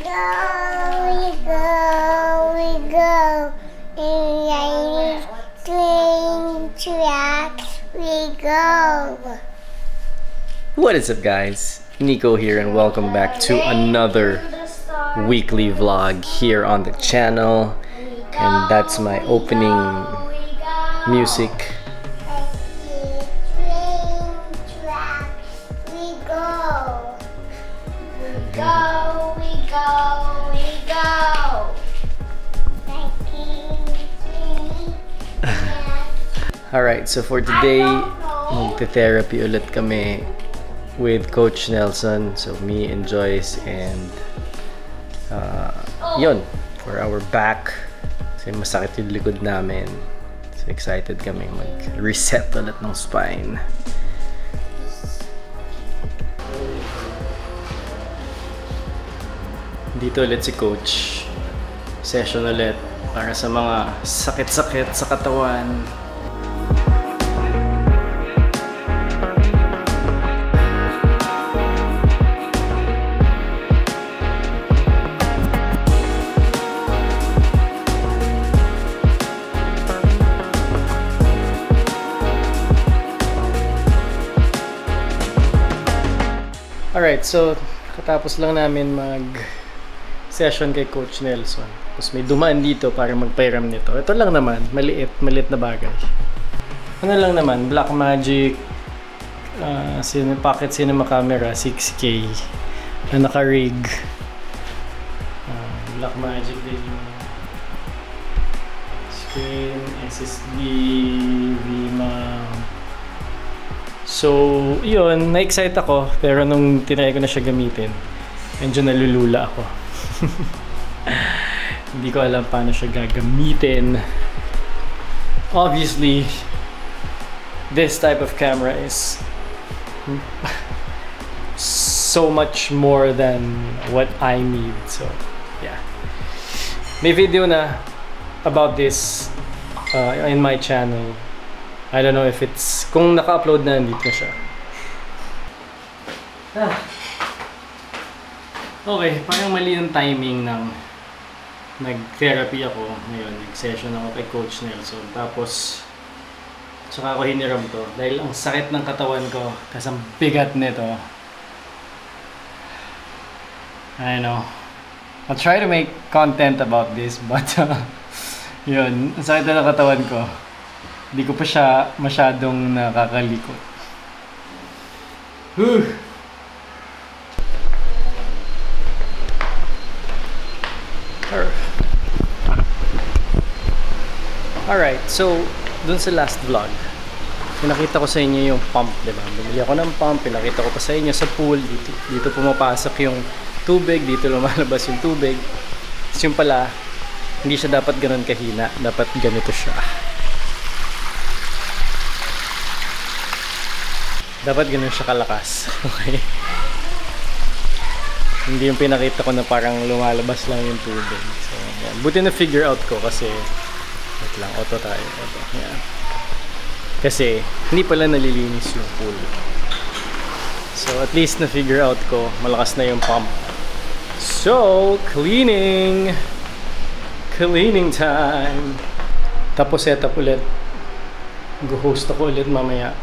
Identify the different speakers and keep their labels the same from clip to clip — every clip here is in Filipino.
Speaker 1: What is up, guys? Niko here, and welcome back to another weekly vlog here on the channel. And that's my opening music. Alright, so for today, magte-therapy ulit kami with Coach Nelson. So me and Joyce, and yun, for our back. Kasi masakit yung likod namin. So excited kami mag-reset ulit ng spine. Dito ulit si Coach. Session ulit para sa mga sakit-sakit sa katawan. Alright, so katapos lang namin mag-session kay Coach Nelson. Tapos may dumaan dito para magpairam nito. Ito lang naman, maliit na bagay. Ano lang naman, Blackmagic Pocket Cinema Camera 6K na naka-rig. Blackmagic din yung screen, SSD, V-mount. So, yun, na-excite ako, pero nung tinry ko na siya gamitin, medyo nalulula ako. Hindi ko alam paano siya gagamitin. Obviously, this type of camera is so much more than what I need. So, yeah. May video na about this in my channel. I don't know if it's, kung naka-upload na, nandito na siya. Okay, parang mali yung timing ng nag-therapy ako ngayon. Nag-session ako kay Coach Nelson. Tapos, tsaka ako hiniram to. Dahil ang sakit ng katawan ko, kasi ang bigat nito. I know. I'll try to make content about this, but yun, ang sakit na ng katawan ko. Hindi ko pa siya masyadong nakakalikot. Alright, so dun sa last vlog, pinakita ko sa inyo yung pump, diba? Bumili ako ng pump, pinakita ko pa sa inyo sa pool. Dito pumapasok yung tubig, dito lumalabas yung tubig. Tapos yung pala, hindi siya dapat ganun kahina, dapat ganito siya. Dapat ganun siya kalakas. Okay. Hindi yung pinakita ko na parang lumalabas lang yung tubig. So, yan. Buti na figure out ko kasi wait lang, auto tayo. Auto. Yan. Kasi hindi pala nalilinis yung pool. So, at least na figure out ko malakas na yung pump. So, cleaning time. Tapos setup ulit. Go-host ako ulit mamaya.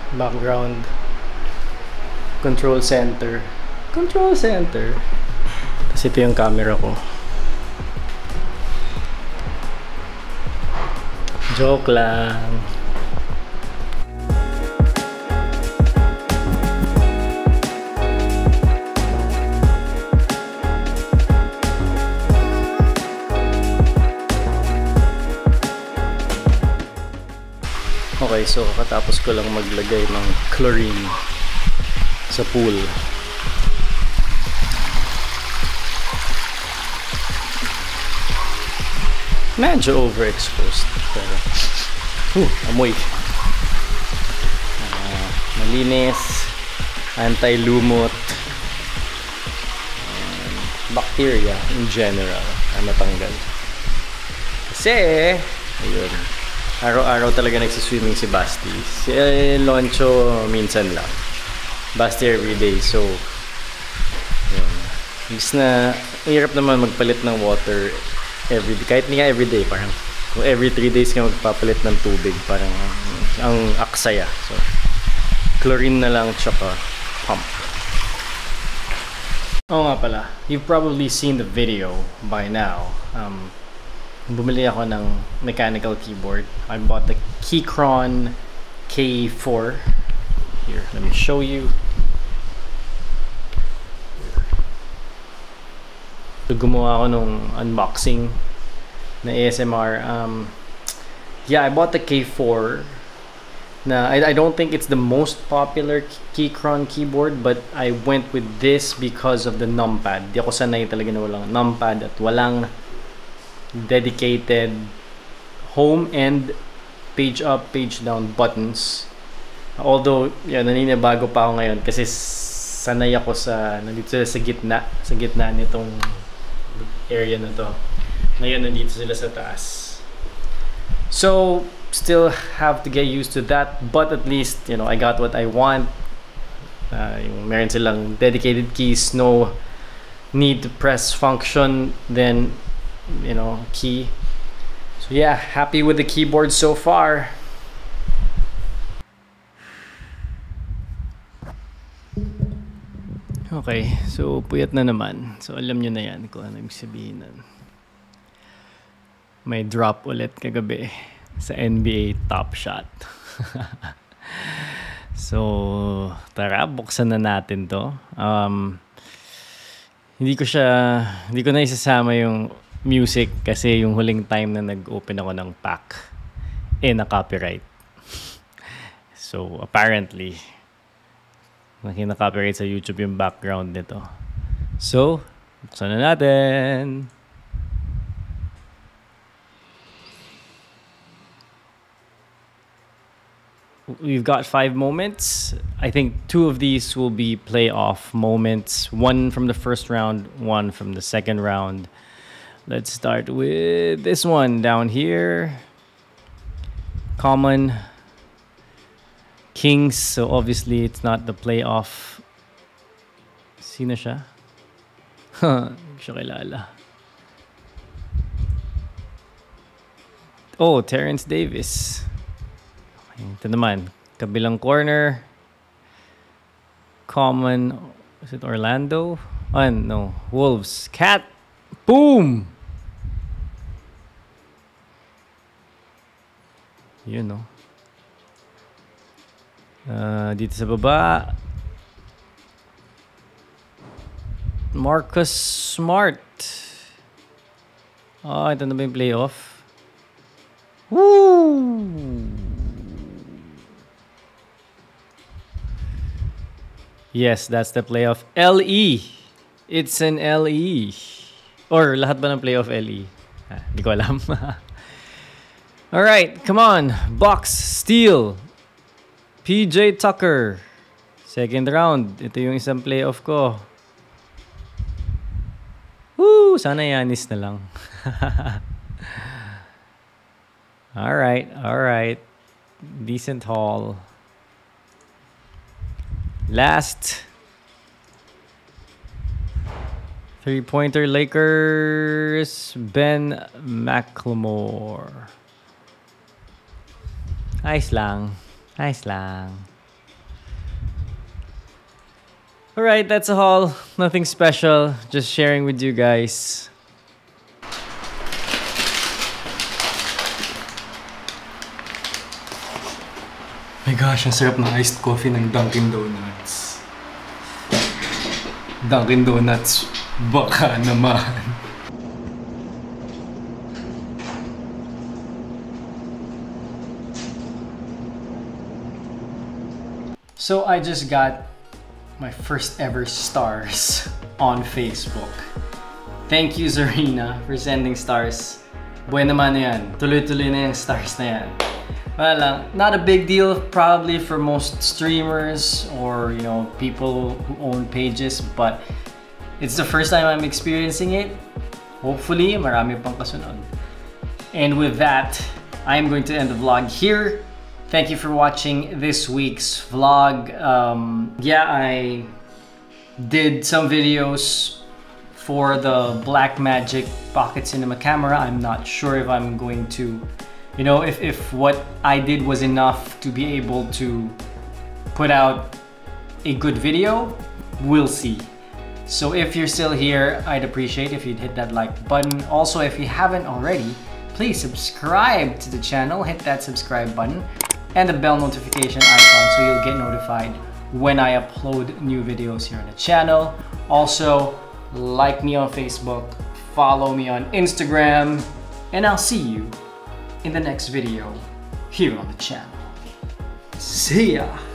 Speaker 1: Background control center. Tapos ito yung camera ko. Joke lang. Okay, so katapos ko lang maglagay ng chlorine sa pool. Medyo overexposed, pero amoy. Malinis, anti-lumot, bacteria in general na matanggal. Kasi ayun, araw-araw talaga nagsiswimming si Basti. Si Loncho minsan lang. Basti everyday. So, yun. Imbis na, hirap naman magpalit ng water kahit hindi nga everyday, parang kung every 3 days ka magpapalit ng tubig, parang ang aksaya. So, chlorine na lang tsaka pump. Oo nga pala, you've probably seen the video by now. Bumili ako ng mechanical keyboard. I bought the Keychron K4. Here, let me show you. So, gumawa ako nung unboxing na ASMR. Yeah, I bought the K4. I don't think it's the most popular Keychron keyboard, but I went with this because of the numpad. Di ako sanay talaga na walang numpad at walang dedicated home and page up, page down buttons. Although, yeah, naninibago pa ako ngayon kasi sanay ako nandito sila sa gitna nitong area na to. Ngayon nandito sila sa taas. So, still have to get used to that, but at least, you know, I got what I want. Meron silang dedicated keys, no need to press function, then, you know, key. So yeah, happy with the keyboard so far. Okay, so puyat na naman. So alam nyo na yan kung ano ibig sabihin nun. May drop ulit kagabi sa NBA Top Shot. So tara, buksan na natin to. Hindi ko na isasama yung music kasi yung huling time na nag-open ako ng pack na-copyright. So apparently nakina-copyright sa YouTube yung background nito. So, buksan na natin. We've got 5 moments. I think 2 of these will be playoff moments. 1 from the first round, 1 from the second round. Let's start with this one down here. Common. Kings, so obviously it's not the playoff. Sino siya? Hindi siya kilala. Oh, Terrence Davis. Ito naman, kabilang corner. Common, is it Orlando? Oh, no, Wolves. Cat. Boom! Yun, no? Dito sa baba, Marcus Smart. Ito na ba yung playoff? Woo! Yes, that's the playoff. LE. It's an LE. Or lahat ba ng playoff LE? Hindi ko alam. Alright, come on. Box, Steel. PJ Tucker. Second round. Ito yung isang playoff ko. Woo! Sana Yanis na lang. Alright, alright. Decent haul. Last. 3-pointer Lakers. Ben McLemore. Ayos lang. Nice lang. Alright, that's a haul. Nothing special. Just sharing with you guys. My gosh, ang sarap ng iced coffee ng Dunkin' Donuts. Dunkin' Donuts, baka naman. So I just got my first ever stars on Facebook. Thank you, Zarina, for sending stars. Buhay naman na yan. Tuloy-tuloy na yung stars na yan. Well, not a big deal probably for most streamers or, you know, people who own pages, but it's the first time I'm experiencing it. Hopefully, marami pang kasunod. And with that, I'm going to end the vlog here. Thank you for watching this week's vlog. Yeah, I did some videos for the Blackmagic Pocket Cinema camera. I'm not sure if I'm going to, you know, if what I did was enough to be able to put out a good video. We'll see. So if you're still here, I'd appreciate if you'd hit that like button. Also, if you haven't already, please subscribe to the channel, hit that subscribe button and the bell notification icon so you'll get notified when I upload new videos here on the channel. Also, like me on Facebook, follow me on Instagram, and I'll see you in the next video here on the channel. See ya!